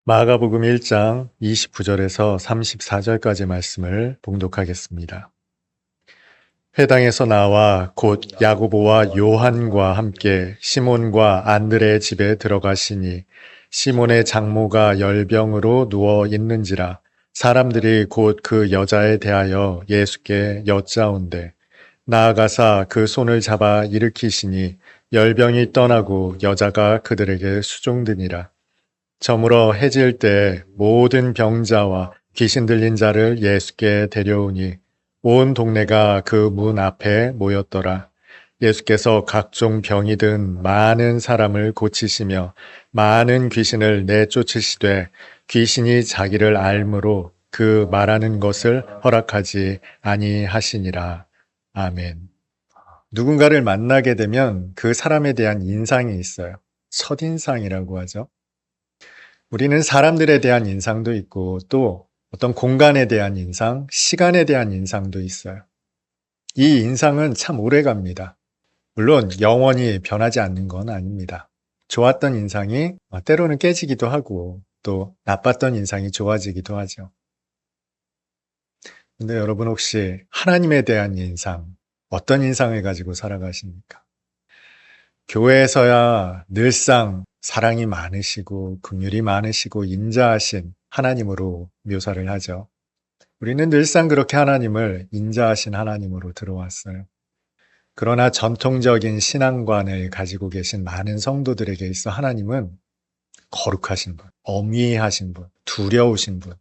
마가복음 1장 29절에서 34절까지 말씀을 봉독하겠습니다. 회당에서 나와 곧 야고보와 요한과 함께 시몬과 안드레의 집에 들어가시니 시몬의 장모가 열병으로 누워 있는지라 사람들이 곧 그 여자에 대하여 예수께 여짜온대 나아가사 그 손을 잡아 일으키시니 열병이 떠나고 여자가 그들에게 수종드니라. 저물어 해질 때 모든 병자와 귀신 들린 자를 예수께 데려오니 온 동네가 그 문 앞에 모였더라. 예수께서 각종 병이 든 많은 사람을 고치시며 많은 귀신을 내쫓으시되 귀신이 자기를 알므로 그 말하는 것을 허락하지 아니하시니라. 아멘. 누군가를 만나게 되면 그 사람에 대한 인상이 있어요. 첫인상이라고 하죠. 우리는 사람들에 대한 인상도 있고 또 어떤 공간에 대한 인상, 시간에 대한 인상도 있어요. 이 인상은 참 오래 갑니다. 물론 영원히 변하지 않는 건 아닙니다. 좋았던 인상이 때로는 깨지기도 하고 또 나빴던 인상이 좋아지기도 하죠. 근데 여러분 혹시 하나님에 대한 인상, 어떤 인상을 가지고 살아가십니까? 교회에서야 늘상 사랑이 많으시고 긍휼이 많으시고 인자하신 하나님으로 묘사를 하죠. 우리는 늘상 그렇게 하나님을 인자하신 하나님으로 들어왔어요. 그러나 전통적인 신앙관을 가지고 계신 많은 성도들에게 있어 하나님은 거룩하신 분, 엄위하신 분, 두려우신 분,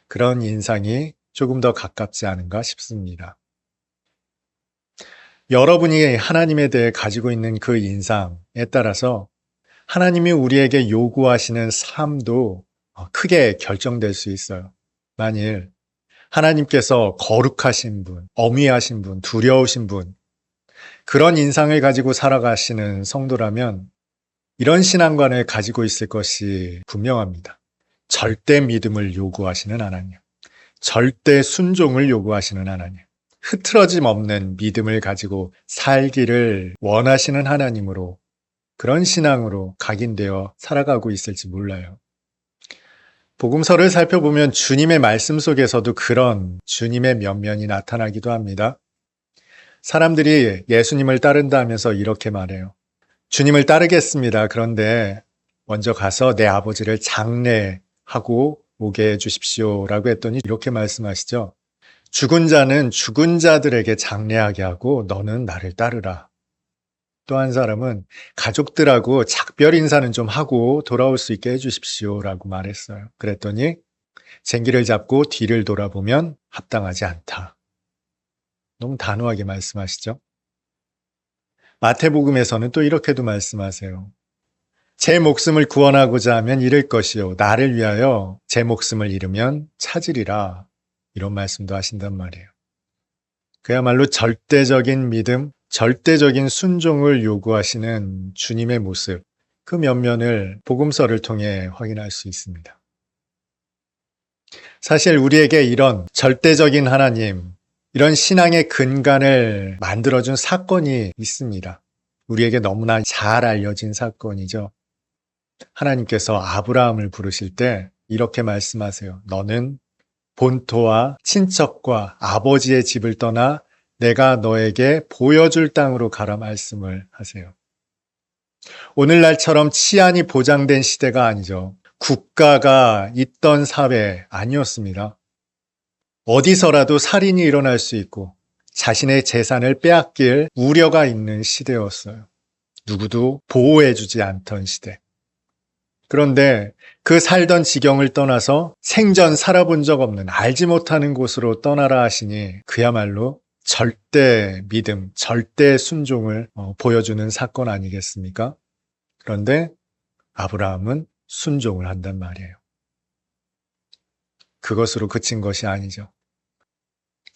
그런 인상이 조금 더 가깝지 않은가 싶습니다. 여러분이 하나님에 대해 가지고 있는 그 인상에 따라서 하나님이 우리에게 요구하시는 삶도 크게 결정될 수 있어요. 만일 하나님께서 거룩하신 분, 엄위하신 분, 두려우신 분, 그런 인상을 가지고 살아가시는 성도라면 이런 신앙관을 가지고 있을 것이 분명합니다. 절대 믿음을 요구하시는 하나님, 절대 순종을 요구하시는 하나님, 흐트러짐 없는 믿음을 가지고 살기를 원하시는 하나님으로 그런 신앙으로 각인되어 살아가고 있을지 몰라요. 복음서를 살펴보면 주님의 말씀 속에서도 그런 주님의 면면이 나타나기도 합니다. 사람들이 예수님을 따른다 하면서 이렇게 말해요. 주님을 따르겠습니다. 그런데 먼저 가서 내 아버지를 장례하고 오게 해주십시오. 라고 했더니 이렇게 말씀하시죠. 죽은 자는 죽은 자들에게 장례하게 하고 너는 나를 따르라. 또 한 사람은 가족들하고 작별 인사는 좀 하고 돌아올 수 있게 해주십시오. 라고 말했어요. 그랬더니 쟁기를 잡고 뒤를 돌아보면 합당하지 않다. 너무 단호하게 말씀하시죠. 마태복음에서는 또 이렇게도 말씀하세요. 제 목숨을 구원하고자 하면 잃을 것이요. 나를 위하여 제 목숨을 잃으면 찾으리라. 이런 말씀도 하신단 말이에요. 그야말로 절대적인 믿음, 절대적인 순종을 요구하시는 주님의 모습, 그 면면을 복음서를 통해 확인할 수 있습니다. 사실 우리에게 이런 절대적인 하나님, 이런 신앙의 근간을 만들어준 사건이 있습니다. 우리에게 너무나 잘 알려진 사건이죠. 하나님께서 아브라함을 부르실 때 이렇게 말씀하세요. 너는 본토와 친척과 아버지의 집을 떠나 내가 너에게 보여줄 땅으로 가라 말씀을 하세요. 오늘날처럼 치안이 보장된 시대가 아니죠. 국가가 있던 사회 아니었습니다. 어디서라도 살인이 일어날 수 있고 자신의 재산을 빼앗길 우려가 있는 시대였어요. 누구도 보호해주지 않던 시대. 그런데 그 살던 지경을 떠나서 생전 살아본 적 없는 알지 못하는 곳으로 떠나라 하시니 그야말로 절대 믿음, 절대 순종을 보여주는 사건 아니겠습니까? 그런데 아브라함은 순종을 한단 말이에요. 그것으로 그친 것이 아니죠.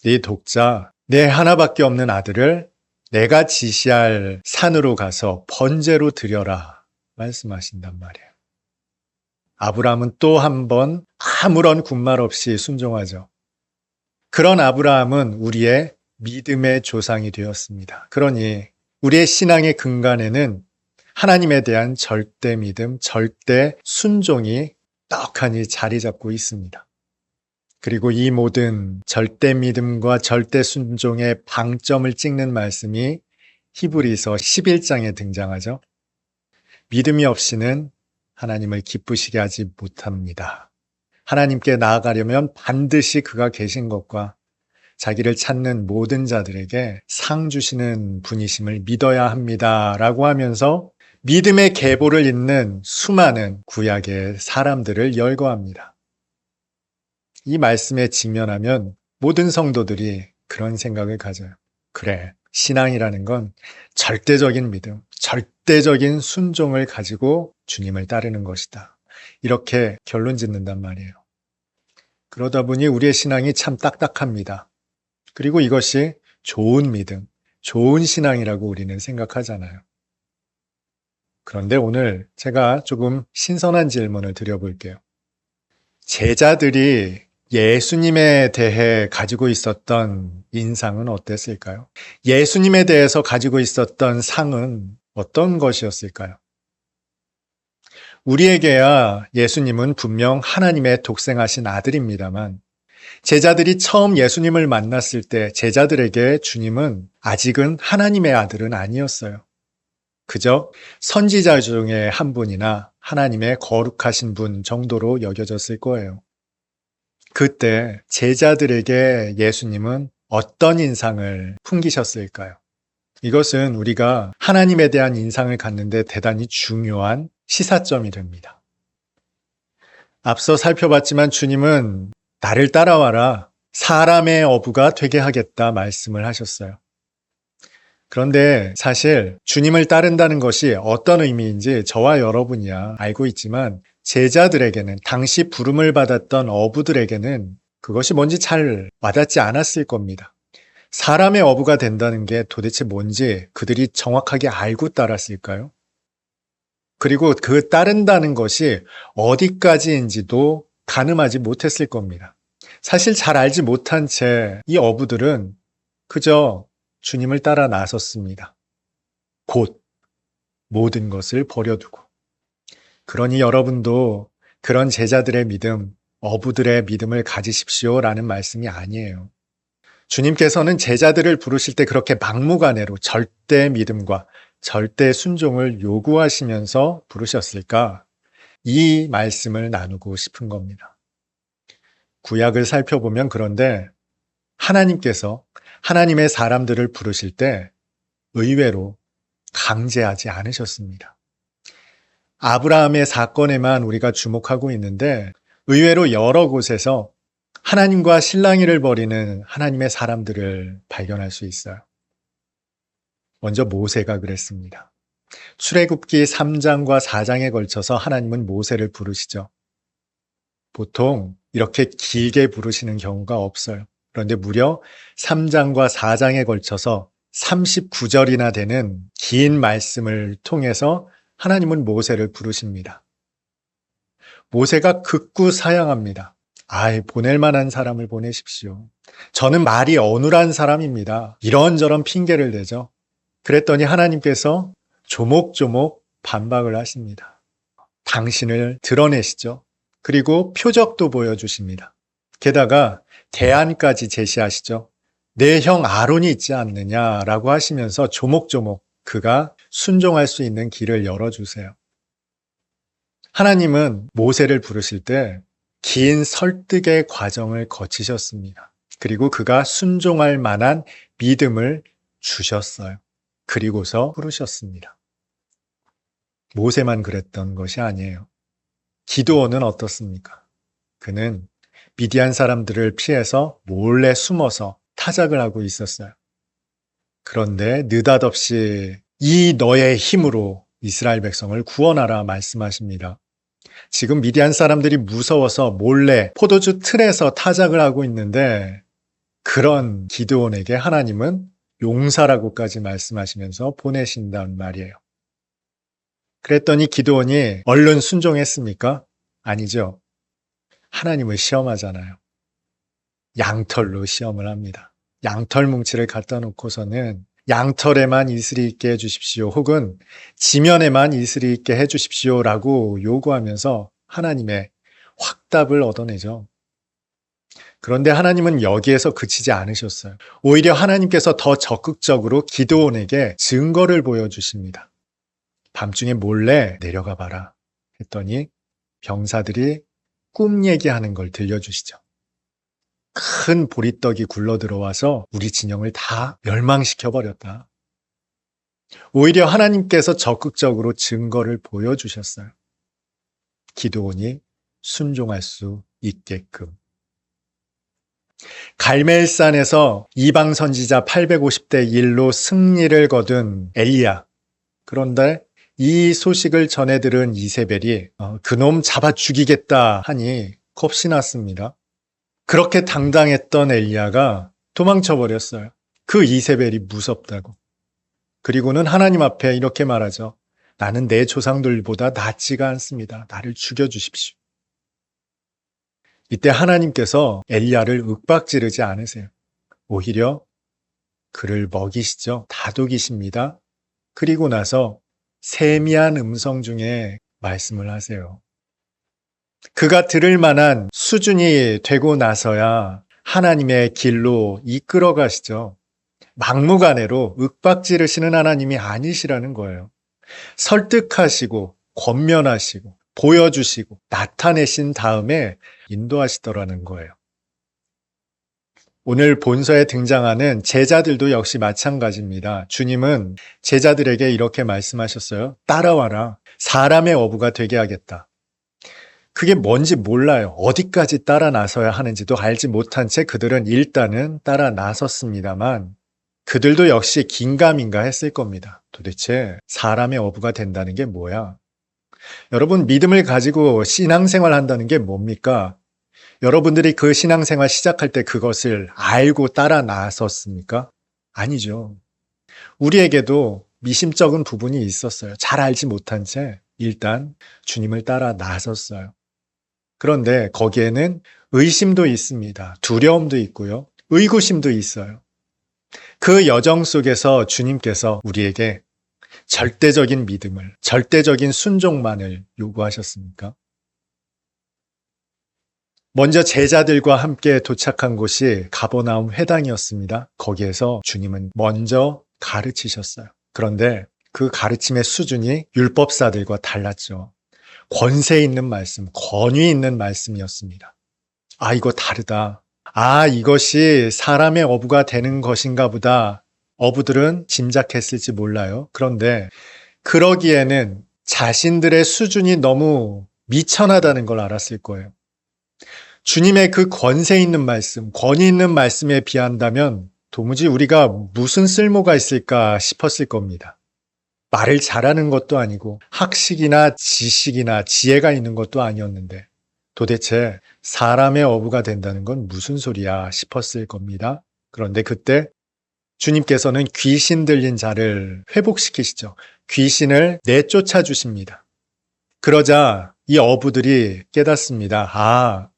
네 독자, 내 하나밖에 없는 아들을 내가 지시할 산으로 가서 번제로 드려라 말씀하신단 말이에요. 아브라함은 또 한 번 아무런 군말 없이 순종하죠. 그런 아브라함은 우리의 믿음의 조상이 되었습니다. 그러니 우리의 신앙의 근간에는 하나님에 대한 절대 믿음, 절대 순종이 떡하니 자리 잡고 있습니다. 그리고 이 모든 절대 믿음과 절대 순종의 방점을 찍는 말씀이 히브리서 11장에 등장하죠. 믿음이 없이는 하나님을 기쁘시게 하지 못합니다. 하나님께 나아가려면 반드시 그가 계신 것과 자기를 찾는 모든 자들에게 상 주시는 분이심을 믿어야 합니다. 라고 하면서 믿음의 계보를 잇는 수많은 구약의 사람들을 열거합니다. 이 말씀에 직면하면 모든 성도들이 그런 생각을 가져요. 그래, 신앙이라는 건 절대적인 믿음, 절대적인 순종을 가지고 주님을 따르는 것이다. 이렇게 결론 짓는단 말이에요. 그러다 보니 우리의 신앙이 참 딱딱합니다. 그리고 이것이 좋은 믿음, 좋은 신앙이라고 우리는 생각하잖아요. 그런데 오늘 제가 조금 신선한 질문을 드려볼게요. 제자들이 예수님에 대해 가지고 있었던 인상은 어땠을까요? 예수님에 대해서 가지고 있었던 상은 어떤 것이었을까요? 우리에게야 예수님은 분명 하나님의 독생하신 아들입니다만 제자들이 처음 예수님을 만났을 때 제자들에게 주님은 아직은 하나님의 아들은 아니었어요. 그저 선지자 중에 한 분이나 하나님의 거룩하신 분 정도로 여겨졌을 거예요. 그때 제자들에게 예수님은 어떤 인상을 풍기셨을까요? 이것은 우리가 하나님에 대한 인상을 갖는데 대단히 중요한 시사점이 됩니다. 앞서 살펴봤지만 주님은 나를 따라와라, 사람의 어부가 되게 하겠다 말씀을 하셨어요. 그런데 사실 주님을 따른다는 것이 어떤 의미인지 저와 여러분이야 알고 있지만 제자들에게는, 당시 부름을 받았던 어부들에게는 그것이 뭔지 잘 와닿지 않았을 겁니다. 사람의 어부가 된다는 게 도대체 뭔지 그들이 정확하게 알고 따랐을까요? 그리고 그 따른다는 것이 어디까지인지도 가늠하지 못했을 겁니다. 사실 잘 알지 못한 채 이 어부들은 그저 주님을 따라 나섰습니다. 곧 모든 것을 버려두고. 그러니 여러분도 그런 제자들의 믿음, 어부들의 믿음을 가지십시오라는 말씀이 아니에요. 주님께서는 제자들을 부르실 때 그렇게 막무가내로 절대 믿음과 절대 순종을 요구하시면서 부르셨을까? 이 말씀을 나누고 싶은 겁니다. 구약을 살펴보면 그런데 하나님께서 하나님의 사람들을 부르실 때 의외로 강제하지 않으셨습니다. 아브라함의 사건에만 우리가 주목하고 있는데 의외로 여러 곳에서 하나님과 실랑이를 벌이는 하나님의 사람들을 발견할 수 있어요. 먼저 모세가 그랬습니다. 출애굽기 3장과 4장에 걸쳐서 하나님은 모세를 부르시죠. 보통 이렇게 길게 부르시는 경우가 없어요. 그런데 무려 3장과 4장에 걸쳐서 39절이나 되는 긴 말씀을 통해서 하나님은 모세를 부르십니다. 모세가 극구사양합니다. 보낼 만한 사람을 보내십시오. 저는 말이 어눌한 사람입니다. 이런저런 핑계를 대죠. 그랬더니 하나님께서 조목조목 반박을 하십니다. 당신을 드러내시죠. 그리고 표적도 보여주십니다. 게다가 대안까지 제시하시죠. 내 형 아론이 있지 않느냐라고 하시면서 조목조목 그가 순종할 수 있는 길을 열어주세요. 하나님은 모세를 부르실 때 긴 설득의 과정을 거치셨습니다. 그리고 그가 순종할 만한 믿음을 주셨어요. 그리고서 부르셨습니다. 모세만 그랬던 것이 아니에요. 기드온은 어떻습니까? 그는 미디안 사람들을 피해서 몰래 숨어서 타작을 하고 있었어요. 그런데 느닷없이 이 너의 힘으로 이스라엘 백성을 구원하라 말씀하십니다. 지금 미디안 사람들이 무서워서 몰래 포도주 틀에서 타작을 하고 있는데 그런 기드온에게 하나님은 용사라고까지 말씀하시면서 보내신단 말이에요. 그랬더니 기드온이 얼른 순종했습니까? 아니죠. 하나님을 시험하잖아요. 양털로 시험을 합니다. 양털 뭉치를 갖다 놓고서는 양털에만 이슬이 있게 해주십시오. 혹은 지면에만 이슬이 있게 해주십시오라고 요구하면서 하나님의 확답을 얻어내죠. 그런데 하나님은 여기에서 그치지 않으셨어요. 오히려 하나님께서 더 적극적으로 기드온에게 증거를 보여주십니다. 밤중에 몰래 내려가 봐라 했더니 병사들이 꿈 얘기하는 걸 들려주시죠. 큰 보리떡이 굴러 들어와서 우리 진영을 다 멸망시켜버렸다. 오히려 하나님께서 적극적으로 증거를 보여주셨어요. 기드온이 순종할 수 있게끔. 갈멜산에서 이방 선지자 850대 1로 승리를 거둔 엘리야. 그런데 이 소식을 전해 들은 이세벨이 그놈 잡아 죽이겠다 하니 겁이 났습니다. 그렇게 당당했던 엘리야가 도망쳐 버렸어요. 그 이세벨이 무섭다고. 그리고는 하나님 앞에 이렇게 말하죠. 나는 내 조상들보다 낫지가 않습니다. 나를 죽여주십시오. 이때 하나님께서 엘리야를 윽박지르지 않으세요. 오히려 그를 먹이시죠. 다독이십니다. 그리고 나서 세미한 음성 중에 말씀을 하세요. 그가 들을 만한 수준이 되고 나서야 하나님의 길로 이끌어 가시죠. 막무가내로 윽박지르시는 하나님이 아니시라는 거예요. 설득하시고 권면하시고 보여주시고 나타내신 다음에 인도하시더라는 거예요. 오늘 본서에 등장하는 제자들도 역시 마찬가지입니다. 주님은 제자들에게 이렇게 말씀하셨어요. 따라와라. 사람의 어부가 되게 하겠다. 그게 뭔지 몰라요. 어디까지 따라 나서야 하는지도 알지 못한 채 그들은 일단은 따라 나섰습니다만 그들도 역시 긴가민가 했을 겁니다. 도대체 사람의 어부가 된다는 게 뭐야? 여러분, 믿음을 가지고 신앙생활 한다는 게 뭡니까? 여러분들이 그 신앙생활 시작할 때 그것을 알고 따라 나섰습니까? 아니죠. 우리에게도 미심쩍은 부분이 있었어요. 잘 알지 못한 채 일단 주님을 따라 나섰어요. 그런데 거기에는 의심도 있습니다. 두려움도 있고요. 의구심도 있어요. 그 여정 속에서 주님께서 우리에게 절대적인 믿음을, 절대적인 순종만을 요구하셨습니까? 먼저 제자들과 함께 도착한 곳이 가버나움 회당이었습니다. 거기에서 주님은 먼저 가르치셨어요. 그런데 그 가르침의 수준이 율법사들과 달랐죠. 권세 있는 말씀, 권위 있는 말씀이었습니다. 아, 이거 다르다. 아, 이것이 사람의 어부가 되는 것인가 보다. 어부들은 짐작했을지 몰라요. 그런데 그러기에는 자신들의 수준이 너무 미천하다는 걸 알았을 거예요. 주님의 그 권세 있는 말씀, 권위 있는 말씀에 비한다면 도무지 우리가 무슨 쓸모가 있을까 싶었을 겁니다. 말을 잘하는 것도 아니고 학식이나 지식이나 지혜가 있는 것도 아니었는데 도대체 사람의 어부가 된다는 건 무슨 소리야 싶었을 겁니다. 그런데 그때 주님께서는 귀신 들린 자를 회복시키시죠. 귀신을 내쫓아 주십니다. 그러자 이 어부들이 깨닫습니다. 아,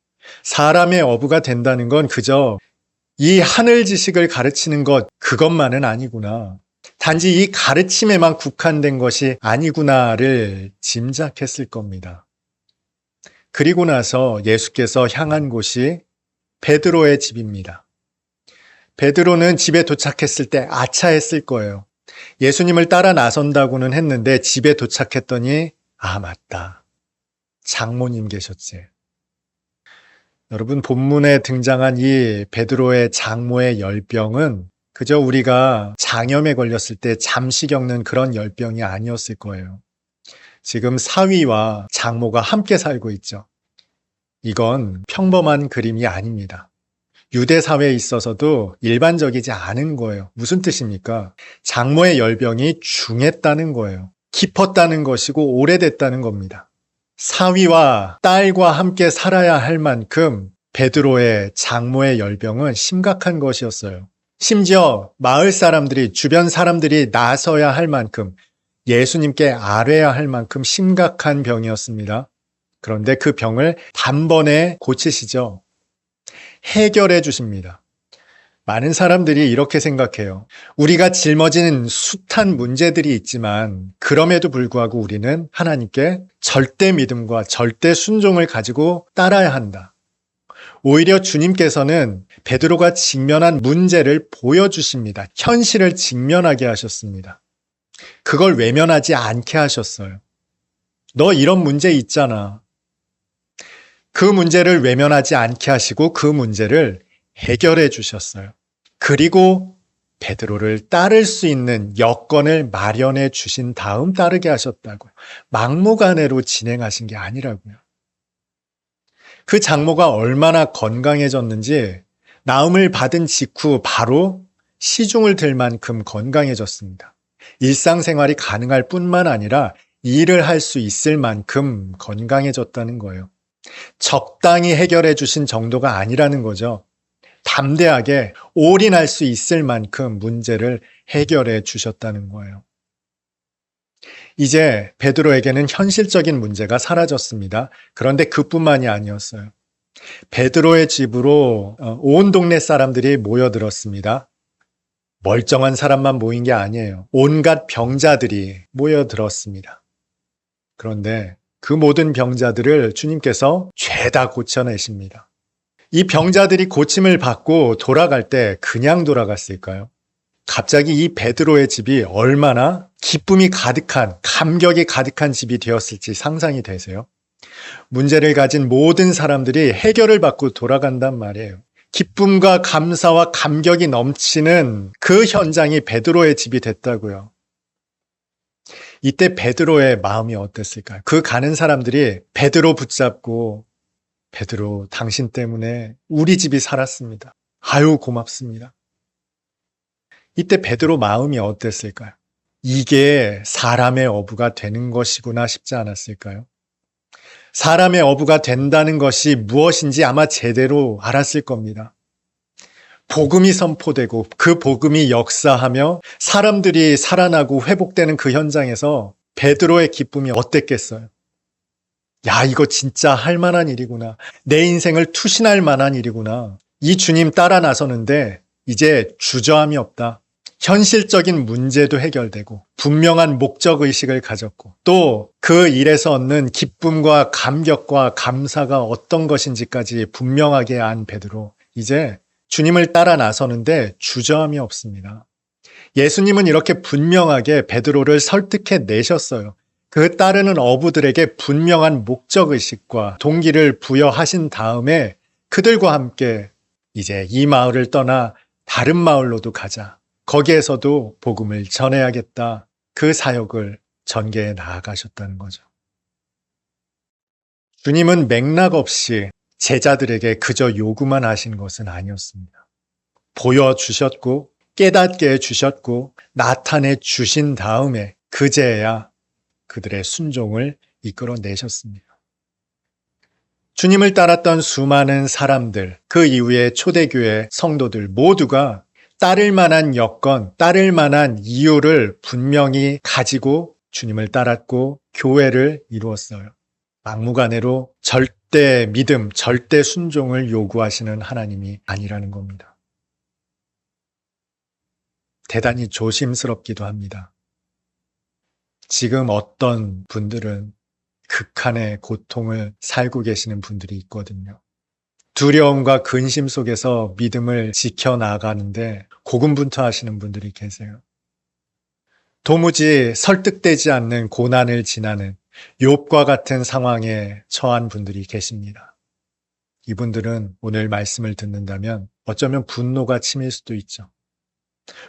사람의 어부가 된다는 건 그저 이 하늘 지식을 가르치는 것, 그것만은 아니구나. 단지 이 가르침에만 국한된 것이 아니구나를 짐작했을 겁니다. 그리고 나서 예수께서 향한 곳이 베드로의 집입니다. 베드로는 집에 도착했을 때 아차했을 거예요. 예수님을 따라 나선다고는 했는데 집에 도착했더니 아, 맞다. 장모님 계셨지. 여러분, 본문에 등장한 이 베드로의 장모의 열병은 그저 우리가 장염에 걸렸을 때 잠시 겪는 그런 열병이 아니었을 거예요. 지금 사위와 장모가 함께 살고 있죠. 이건 평범한 그림이 아닙니다. 유대 사회에 있어서도 일반적이지 않은 거예요. 무슨 뜻입니까? 장모의 열병이 중했다는 거예요. 깊었다는 것이고 오래됐다는 겁니다. 사위와 딸과 함께 살아야 할 만큼 베드로의 장모의 열병은 심각한 것이었어요. 심지어 마을 사람들이, 주변 사람들이 나서야 할 만큼, 예수님께 아뢰야 할 만큼 심각한 병이었습니다. 그런데 그 병을 단번에 고치시죠. 해결해 주십니다. 많은 사람들이 이렇게 생각해요. 우리가 짊어지는 숱한 문제들이 있지만 그럼에도 불구하고 우리는 하나님께 절대 믿음과 절대 순종을 가지고 따라야 한다. 오히려 주님께서는 베드로가 직면한 문제를 보여주십니다. 현실을 직면하게 하셨습니다. 그걸 외면하지 않게 하셨어요. 너 이런 문제 있잖아. 그 문제를 외면하지 않게 하시고 그 문제를 해결해 주셨어요. 그리고 베드로를 따를 수 있는 여건을 마련해 주신 다음 따르게 하셨다고요. 막무가내로 진행하신 게 아니라고요. 그 장모가 얼마나 건강해졌는지 나음을 받은 직후 바로 시중을 들 만큼 건강해졌습니다. 일상생활이 가능할 뿐만 아니라 일을 할 수 있을 만큼 건강해졌다는 거예요. 적당히 해결해 주신 정도가 아니라는 거죠. 담대하게 올인할 수 있을 만큼 문제를 해결해 주셨다는 거예요. 이제 베드로에게는 현실적인 문제가 사라졌습니다. 그런데 그뿐만이 아니었어요. 베드로의 집으로 온 동네 사람들이 모여들었습니다. 멀쩡한 사람만 모인 게 아니에요. 온갖 병자들이 모여들었습니다. 그런데 그 모든 병자들을 주님께서 죄다 고쳐내십니다. 이 병자들이 고침을 받고 돌아갈 때 그냥 돌아갔을까요? 갑자기 이 베드로의 집이 얼마나 기쁨이 가득한, 감격이 가득한 집이 되었을지 상상이 되세요? 문제를 가진 모든 사람들이 해결을 받고 돌아간단 말이에요. 기쁨과 감사와 감격이 넘치는 그 현장이 베드로의 집이 됐다고요. 이때 베드로의 마음이 어땠을까요? 그 가는 사람들이 베드로 붙잡고 베드로 당신 때문에 우리 집이 살았습니다. 아유 고맙습니다. 이때 베드로 마음이 어땠을까요? 이게 사람의 어부가 되는 것이구나 싶지 않았을까요? 사람의 어부가 된다는 것이 무엇인지 아마 제대로 알았을 겁니다. 복음이 선포되고 그 복음이 역사하며 사람들이 살아나고 회복되는 그 현장에서 베드로의 기쁨이 어땠겠어요? 야, 이거 진짜 할 만한 일이구나. 내 인생을 투신할 만한 일이구나. 이 주님 따라 나서는데 이제 주저함이 없다. 현실적인 문제도 해결되고 분명한 목적의식을 가졌고 또 그 일에서 얻는 기쁨과 감격과 감사가 어떤 것인지까지 분명하게 안 베드로. 이제 주님을 따라 나서는데 주저함이 없습니다. 예수님은 이렇게 분명하게 베드로를 설득해 내셨어요. 그 따르는 어부들에게 분명한 목적의식과 동기를 부여하신 다음에 그들과 함께 이제 이 마을을 떠나 다른 마을로도 가자. 거기에서도 복음을 전해야겠다. 그 사역을 전개해 나아가셨다는 거죠. 주님은 맥락 없이 제자들에게 그저 요구만 하신 것은 아니었습니다. 보여주셨고 깨닫게 해주셨고 나타내 주신 다음에 그제야 그들의 순종을 이끌어내셨습니다. 주님을 따랐던 수많은 사람들, 그 이후에 초대교회 성도들 모두가 따를 만한 여건, 따를 만한 이유를 분명히 가지고 주님을 따랐고 교회를 이루었어요. 막무가내로 절대 믿음, 절대 순종을 요구하시는 하나님이 아니라는 겁니다. 대단히 조심스럽기도 합니다. 지금 어떤 분들은 극한의 고통을 살고 계시는 분들이 있거든요. 두려움과 근심 속에서 믿음을 지켜나가는데 고군분투하시는 분들이 계세요. 도무지 설득되지 않는 고난을 지나는 욥과 같은 상황에 처한 분들이 계십니다. 이분들은 오늘 말씀을 듣는다면 어쩌면 분노가 치밀 수도 있죠.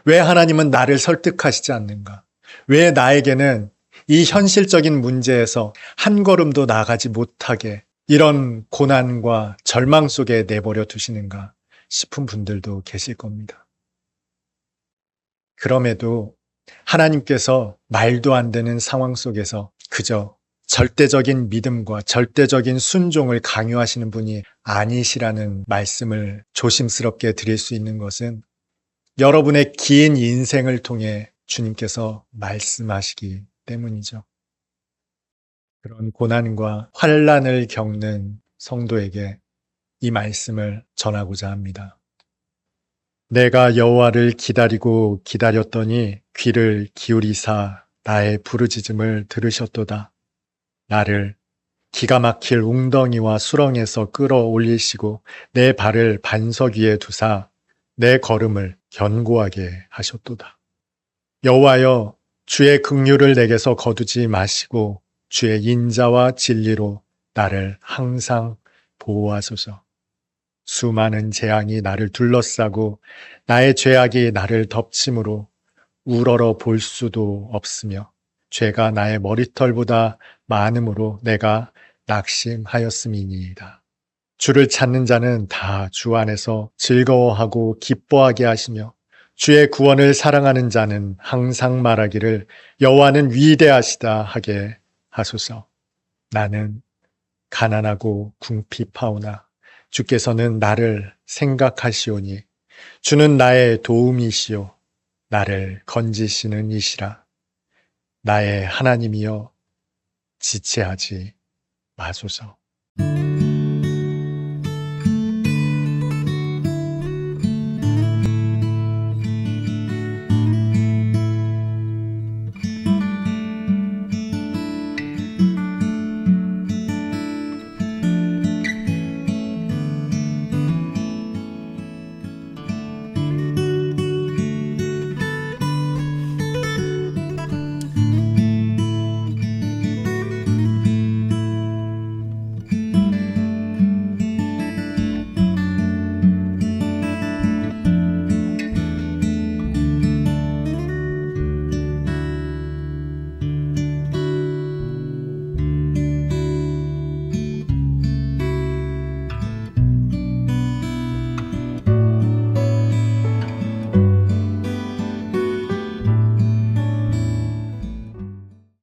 왜 하나님은 나를 설득하시지 않는가? 왜 나에게는 이 현실적인 문제에서 한 걸음도 나가지 못하게 이런 고난과 절망 속에 내버려 두시는가 싶은 분들도 계실 겁니다. 그럼에도 하나님께서 말도 안 되는 상황 속에서 그저 절대적인 믿음과 절대적인 순종을 강요하시는 분이 아니시라는 말씀을 조심스럽게 드릴 수 있는 것은 여러분의 긴 인생을 통해 주님께서 말씀하시기 때문이죠. 그런 고난과 환난을 겪는 성도에게 이 말씀을 전하고자 합니다. 내가 여호와를 기다리고 기다렸더니 귀를 기울이사 나의 부르짖음을 들으셨도다. 나를 기가 막힐 웅덩이와 수렁에서 끌어올리시고 내 발을 반석 위에 두사 내 걸음을 견고하게 하셨도다. 여호와여, 주의 긍휼을 내게서 거두지 마시고 주의 인자와 진리로 나를 항상 보호하소서. 수많은 재앙이 나를 둘러싸고 나의 죄악이 나를 덮침으로 우러러 볼 수도 없으며 죄가 나의 머리털보다 많음으로 내가 낙심하였음이니이다. 주를 찾는 자는 다 주 안에서 즐거워하고 기뻐하게 하시며 주의 구원을 사랑하는 자는 항상 말하기를 여호와는 위대하시다 하게 하소서. 나는 가난하고 궁핍하오나 주께서는 나를 생각하시오니 주는 나의 도움이시요 나를 건지시는 이시라. 나의 하나님이여 지체하지 마소서.